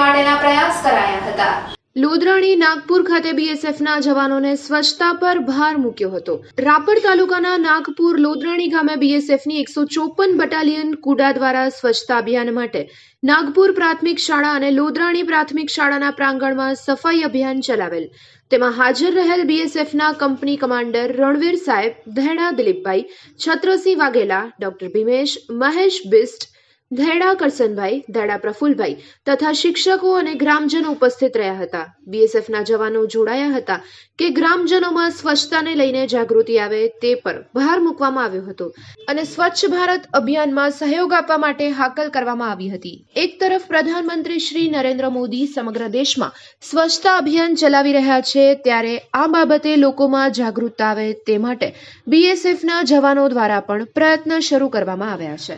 માટેના પ્રયાસ કરાયા હતા। લોધરાણી નાગપુર ખાતે બીએસએફના જવાનોને સ્વચ્છતા પર ભાર મૂક્યો હતો। રાપર તાલુકાના નાગપુર લોધરાણી ગામે બીએસએફની 154 બટાલિયન કુડા દ્વારા સ્વચ્છતા અભિયાન માટે નાગપુર પ્રાથમિક શાળા અને લોધરાણી પ્રાથમિક શાળાના પ્રાંગણમાં સફાઈ અભિયાન ચલાવેલ। તેમાં હાજર રહેલ બીએસએફના કંપની કમાન્ડર રણવીર સાહેબ, ધૈડા દિલીપભાઈ, છત્રસિંહ વાઘેલા, ડોક્ટર ભીમેશ, મહેશ બિસ્ટ, ધૈડા કરસનભાઈ, ધૈડા પ્રફુલભાઈ તથા શિક્ષકો અને ગ્રામજનો ઉપસ્થિત રહ્યા હતા। બીએસએફના જવાનો જોડાયા હતા કે ગ્રામજનોમાં સ્વચ્છતાને લઈને જાગૃતિ આવે તે પર ભાર મૂકવામાં આવ્યો હતો અને સ્વચ્છ ભારત અભિયાનમાં સહયોગ આપવા માટે હાકલ કરવામાં આવી હતી। એક તરફ પ્રધાનમંત્રી શ્રી નરેન્દ્ર મોદી સમગ્ર દેશમાં સ્વચ્છતા અભિયાન ચલાવી રહ્યા છે, ત્યારે આ બાબતે લોકોમાં જાગૃતતા આવે તે માટે બીએસએફના જવાનો દ્વારા પણ પ્રયત્ન શરૂ કરવામાં આવ્યા છે।